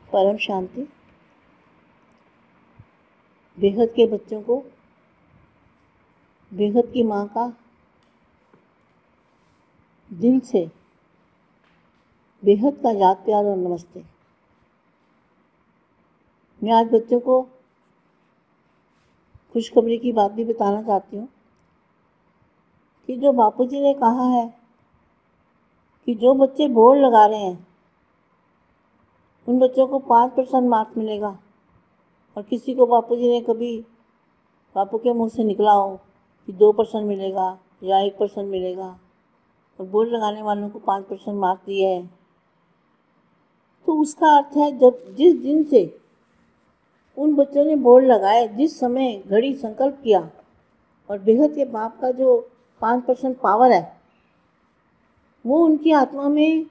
परम शांति। बेहद के बच्चों को बेहद की माँ का दिल से बेहद का याद प्यार और नमस्ते। मैं आज बच्चों को खुशखबरी की बात भी बताना चाहती हूँ कि जो बापूजी ने कहा है कि जो बच्चे बोर्ड लगा रहे हैं उन बच्चों को 5% मार्क्स मिलेगा, और किसी को बापूजी ने कभी बापू के मुंह से निकला हो कि 2% मिलेगा या 1% मिलेगा, और बोर्ड लगाने वालों को 5% मार्क्स दिए है, तो उसका अर्थ है जब जिस दिन से उन बच्चों ने बोर्ड लगाए, जिस समय घड़ी संकल्प किया, और बेहद के बाप का जो 5% पावर है वो उनकी आत्मा में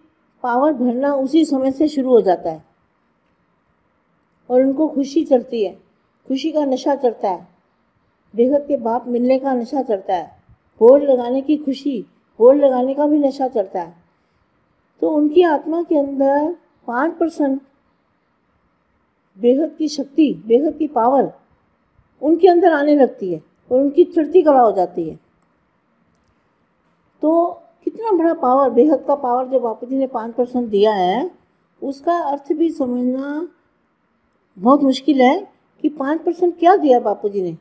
पावर भरना उसी समय से शुरू हो जाता है, और उनको खुशी चढ़ती है, खुशी का नशा चढ़ता है, बेहद के बाप मिलने का नशा चढ़ता है, बोर्ड लगाने की खुशी, बोर्ड लगाने का भी नशा चढ़ता है। तो उनकी आत्मा के अंदर 5% बेहद की शक्ति, बेहद की पावर उनके अंदर आने लगती है और उनकी चढ़ती कला हो जाती है। तो कितना बड़ा पावर, बेहद का पावर जो बापूजी ने 5% दिया है, उसका अर्थ भी समझना बहुत मुश्किल है कि 5% क्या दिया बापूजी ने।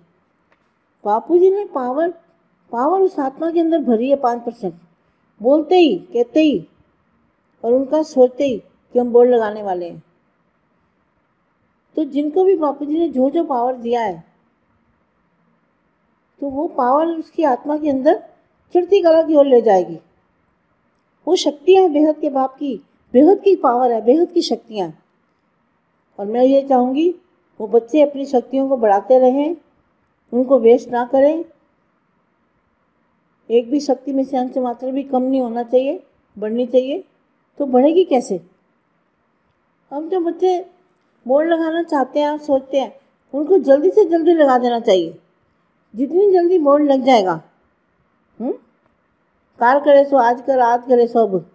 बापूजी ने पावर उस आत्मा के अंदर भरी है 5%, बोलते ही, कहते ही और उनका सोचते ही कि हम बोर्ड लगाने वाले हैं। तो जिनको भी बापूजी ने जो जो पावर दिया है, तो वो पावर उसकी आत्मा के अंदर चढ़ती कला की ओर ले जाएगी। वो शक्तियाँ हैं बेहद के बाप की, बेहद की पावर है, बेहद की शक्तियाँ। और मैं ये चाहूँगी वो बच्चे अपनी शक्तियों को बढ़ाते रहें, उनको वेस्ट ना करें। एक भी शक्ति में से अंश मात्र भी कम नहीं होना चाहिए, बढ़नी चाहिए। तो बढ़ेगी कैसे? अब जो बच्चे बोर्ड लगाना चाहते हैं और सोचते हैं, उनको जल्दी से जल्दी लगा देना चाहिए। जितनी जल्दी बोर्ड लग जाएगा, कार करे सो आज कर, आज करे सो अब,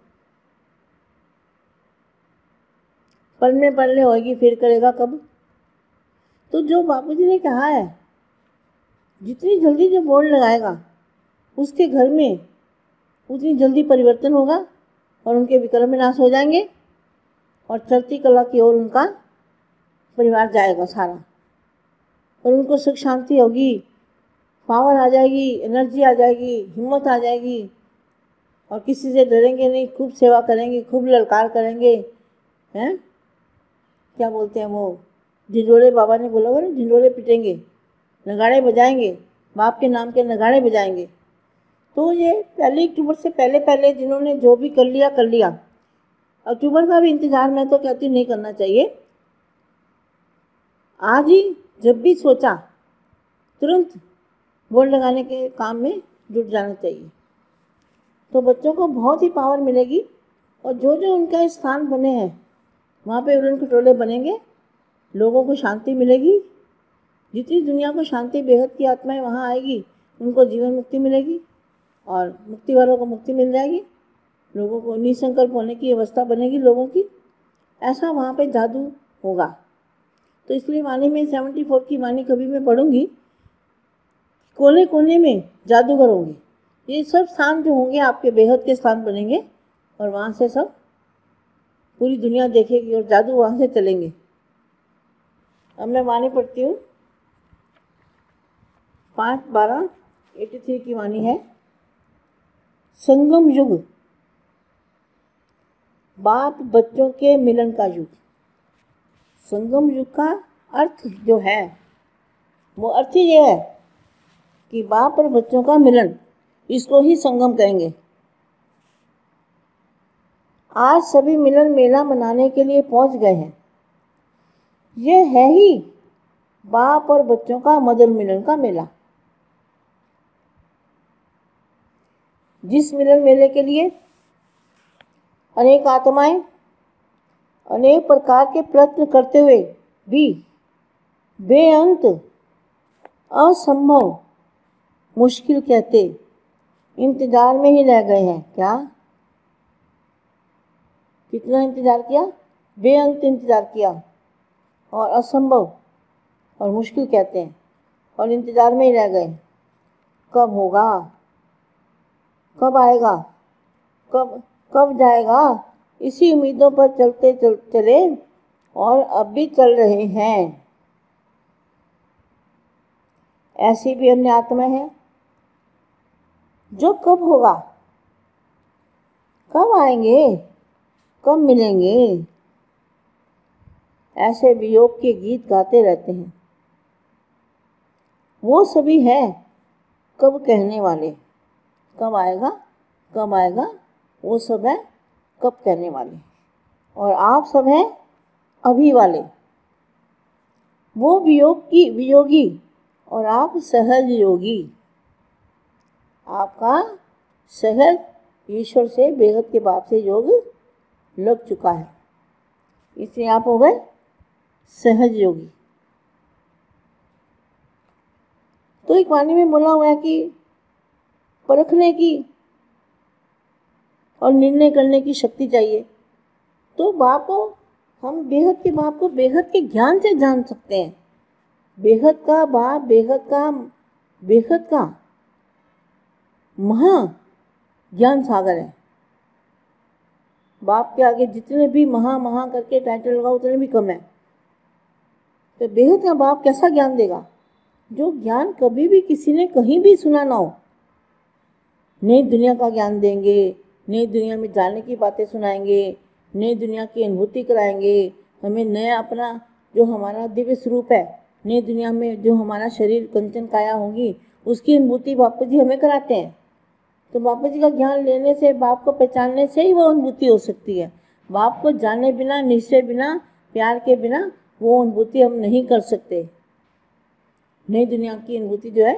पढ़ने होगी फिर करेगा कब। तो जो बापूजी ने कहा है, जितनी जल्दी जो बोर्ड लगाएगा उसके घर में उतनी जल्दी परिवर्तन होगा, और उनके विक्रम विनाश हो जाएंगे, और चढ़ती कला की ओर उनका परिवार जाएगा सारा, और उनको सुख शांति होगी, पावर आ जाएगी, एनर्जी आ जाएगी, हिम्मत आ जाएगी, और किसी से डरेंगे नहीं, खूब सेवा करेंगे, खूब ललकार करेंगे। हैं क्या बोलते हैं वो, ढिंढोरे, बाबा ने बोला वो ना, ढिंढोरे पिटेंगे, नगाड़े बजाएंगे, बाप के नाम के नगाड़े बजाएंगे। तो ये 1 अक्टूबर से पहले जिन्होंने जो भी कर लिया। अक्टूबर का भी इंतज़ार मैं तो कहती नहीं करना चाहिए। आज ही जब भी सोचा तुरंत बोर्ड लगाने के काम में जुट जाना चाहिए। तो बच्चों को बहुत ही पावर मिलेगी, और जो जो उनका स्थान बने हैं वहाँ पे उड़न खटोले बनेंगे, लोगों को शांति मिलेगी। जितनी दुनिया को शांति बेहद की आत्माएं वहाँ आएगी, उनको जीवन मुक्ति मिलेगी, और मुक्ति वालों को मुक्ति मिल जाएगी, लोगों को निसंकल्प होने की अवस्था बनेगी लोगों की। ऐसा वहाँ पे जादू होगा। तो इसलिए वाणी में 74 की वाणी कभी मैं पढ़ूँगी, कोने कोने में जादूगर होंगे। ये सब स्थान जो होंगे आपके बेहद के स्थान बनेंगे, और वहाँ से सब पूरी दुनिया देखेगी और जादू वहाँ से चलेंगे। अब मैं वाणी पढ़ती हूँ। 5/12/83 की वाणी है। संगम युग, बाप बच्चों के मिलन का युग। संगम युग का अर्थ जो है, वो अर्थ ही ये है कि बाप और बच्चों का मिलन, इसको ही संगम कहेंगे। आज सभी मिलन मेला मनाने के लिए पहुंच गए हैं। यह है ही बाप और बच्चों का मधुर मिलन का मेला। जिस मिलन मेले के लिए अनेक आत्माएं अनेक प्रकार के प्रयत्न करते हुए भी बेअंत, असंभव, मुश्किल कहते इंतजार में ही रह गए हैं। क्या? कितना इंतजार किया? बेअंत इंतजार किया। और असंभव और मुश्किल कहते हैं, और इंतज़ार में ही रह गए। कब होगा, कब आएगा, कब कब जाएगा, इसी उम्मीदों पर चले और अब भी चल रहे हैं। ऐसी भी अन्य आत्मा है जो कब होगा, कब आएंगे, कब मिलेंगे, ऐसे वियोग के गीत गाते रहते हैं। वो सभी है कब कहने वाले। कब आएगा, कब आएगा, वो सब है कब कहने वाले। और आप सब हैं अभी वाले, वो वियोगी और आप सहज योगी। आपका सहज ईश्वर से, बेहद के बाप से योग लग चुका है, इसलिए आप हो गए सहज योगी। तो एक वाणी में बोला हुआ है कि परखने की और निर्णय करने की शक्ति चाहिए। तो बाप को, हम बेहद के बाप को बेहद के ज्ञान से जान सकते हैं। बेहद का बाप बेहद का महा ज्ञान सागर है। बाप के आगे जितने भी महा करके टाइटल लगाओ उतने भी कम है। तो बेहद का बाप कैसा ज्ञान देगा, जो ज्ञान कभी भी किसी ने कहीं भी सुना ना हो। नई दुनिया का ज्ञान देंगे, नई दुनिया में जाने की बातें सुनाएंगे, नई दुनिया की अनुभूति कराएंगे, हमें नया अपना जो हमारा दिव्य स्वरूप है, नई दुनिया में जो हमारा शरीर कंचन काया होगी, उसकी अनुभूति बापू जी हमें कराते हैं। तो बापू जी का ज्ञान लेने से, बाप को पहचानने से ही वो अनुभूति हो सकती है। बाप को जाने बिना, निश्चय बिना, प्यार के बिना वो अनुभूति हम नहीं कर सकते। नई दुनिया की अनुभूति जो है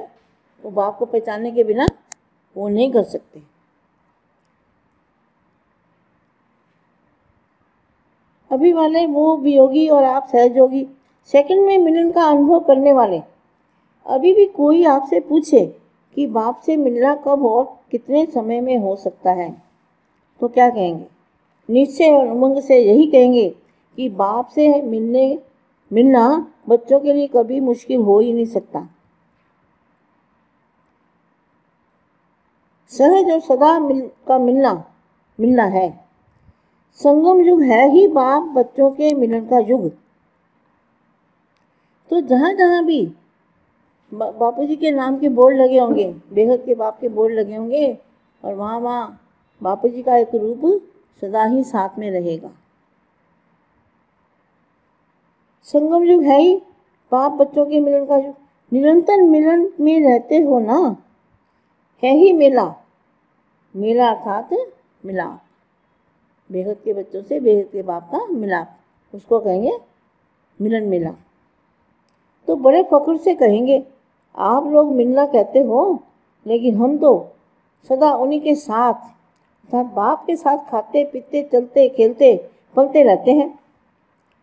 वो बाप को पहचानने के बिना वो नहीं कर सकते। अभी वाले वो वियोगी और आप सहयोगी, सेकंड में मिलन का अनुभव करने वाले। अभी भी कोई आपसे पूछे कि बाप से मिलना कब और कितने समय में हो सकता है, तो क्या कहेंगे? निश्चय और उमंग से यही कहेंगे कि बाप से मिलना बच्चों के लिए कभी मुश्किल हो ही नहीं सकता। सहज और सदा का मिलना है। संगम युग है ही बाप बच्चों के मिलन का युग। तो जहाँ जहाँ भी बापू जी के नाम के बोर्ड लगे होंगे, बेहद के बाप के बोर्ड लगे होंगे, और वहाँ बापू जी का एक रूप सदा ही साथ में रहेगा। संगम युग है ही बाप बच्चों के मिलन का युग। निरंतर मिलन में रहते हो ना, है ही मेला अर्थात मिलाप। बेहद के बच्चों से बेहद के बाप का मिलाप, उसको कहेंगे मिलन मेला। तो बड़े फख्र से कहेंगे, आप लोग मिलना कहते हो, लेकिन हम तो सदा उन्हीं के साथ, अर्थात बाप के साथ खाते पीते चलते खेलते पलते रहते हैं।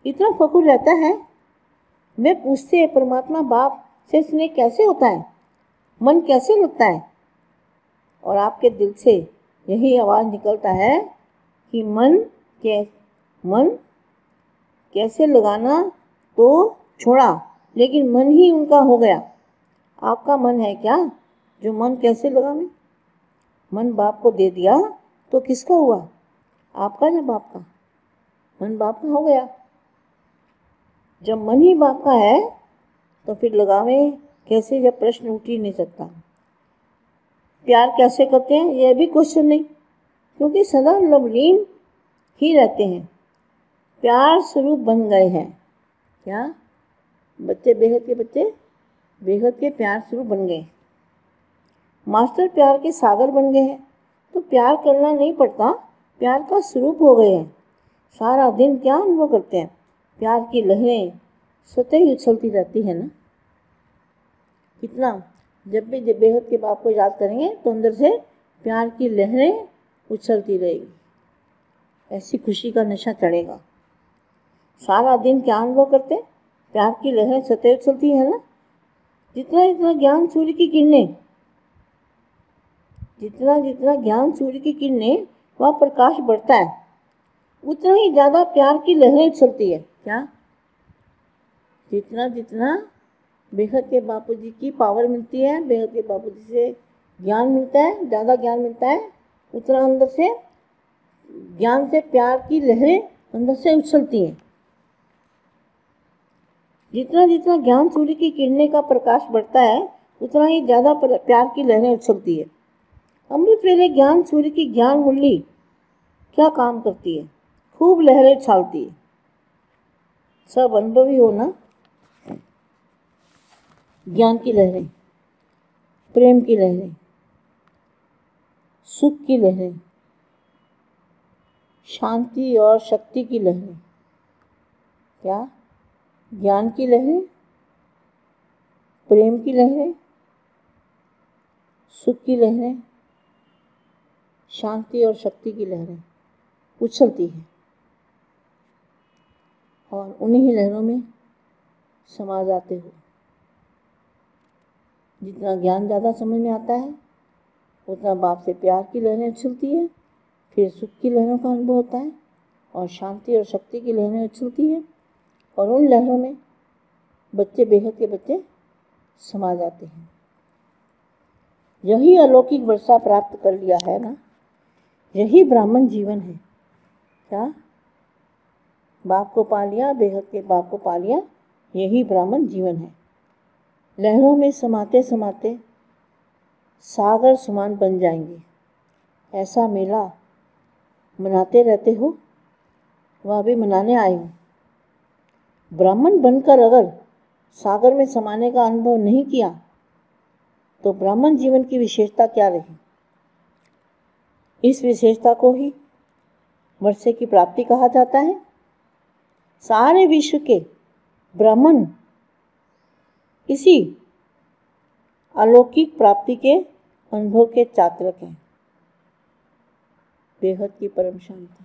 इतना फख्र रहता है। वे पूछते हैं, परमात्मा बाप से स्नेह कैसे होता है, मन कैसे लगता है? और आपके दिल से यही आवाज़ निकलता है कि मन कैसे लगाना तो छोड़ा, लेकिन मन ही उनका हो गया। आपका मन है क्या जो मन कैसे लगावे? मन बाप को दे दिया तो किसका हुआ? आपका या बाप का? मन बाप का हो गया। जब मन ही बाप का है तो फिर लगावे कैसे, जब प्रश्न उठ ही नहीं सकता। प्यार कैसे करते हैं यह भी क्वेश्चन नहीं, क्योंकि सदा लवलीन ही रहते हैं, प्यार स्वरूप बन गए हैं। क्या बच्चे, बेहद के बच्चे बेहद के प्यार स्वरूप बन गए, मास्टर प्यार के सागर बन गए हैं। तो प्यार करना नहीं पड़ता, प्यार का स्वरूप हो गए हैं। सारा दिन क्या अनुभव करते हैं? प्यार की लहरें स्वतः ही उछलती रहती है ना। कितना, जब भी बेहद के बाप को याद करेंगे तो अंदर से प्यार की लहरें उछलती रहेगी, ऐसी खुशी का नशा चढ़ेगा। सारा दिन क्या अनुभव करते हैं? प्यार की लहरें स्वतः उछलती है ना। जितना ज्ञान सूर्य की किरणें, जितना ज्ञान सूर्य की किरणें वह प्रकाश बढ़ता है, उतना ही ज़्यादा प्यार की लहरें उछलती है। क्या जितना जितना बेहद के बापूजी की पावर मिलती है, बेहद के बापूजी से ज्ञान मिलता है, ज़्यादा ज्ञान मिलता है, उतना अंदर से ज्ञान से प्यार की लहरें अंदर से उछलती हैं। जितना जितना ज्ञान सूर्य की किरणें का प्रकाश बढ़ता है, उतना ही ज़्यादा प्यार की लहरें उछलती है। अमृत वेले ज्ञान सूर्य की ज्ञान मुरली क्या काम करती है, खूब लहरें उछालती है। सब अनुभवी हो ना, ज्ञान की लहरें, प्रेम की लहरें, सुख की लहरें, शांति और शक्ति की लहरें। क्या? ज्ञान की लहरें, प्रेम की लहरें, सुख की लहरें, शांति और शक्ति की लहरें उछलती है और उन्हीं लहरों में समा जाते हो। जितना ज्ञान ज़्यादा समझ में आता है, उतना बाप से प्यार की लहरें उछलती है, फिर सुख की लहरों का अनुभव होता है और शांति और शक्ति की लहरें उछलती है और उन लहरों में बच्चे, बेहद के बच्चे समा जाते हैं। यही अलौकिक वर्षा प्राप्त कर लिया है ना, यही ब्राह्मण जीवन है। क्या? बाप को पा लिया, बेहद के बाप को पा लिया, यही ब्राह्मण जीवन है। लहरों में समाते समाते सागर समान बन जाएंगे। ऐसा मेला मनाते रहते हो, वह भी मनाने आए हो। ब्राह्मण बनकर अगर सागर में समाने का अनुभव नहीं किया तो ब्राह्मण जीवन की विशेषता क्या रही? इस विशेषता को ही वर्षे की प्राप्ति कहा जाता है। सारे विश्व के ब्राह्मण इसी अलौकिक प्राप्ति के अनुभव के चात्रक हैं। बेहद की परम शांति।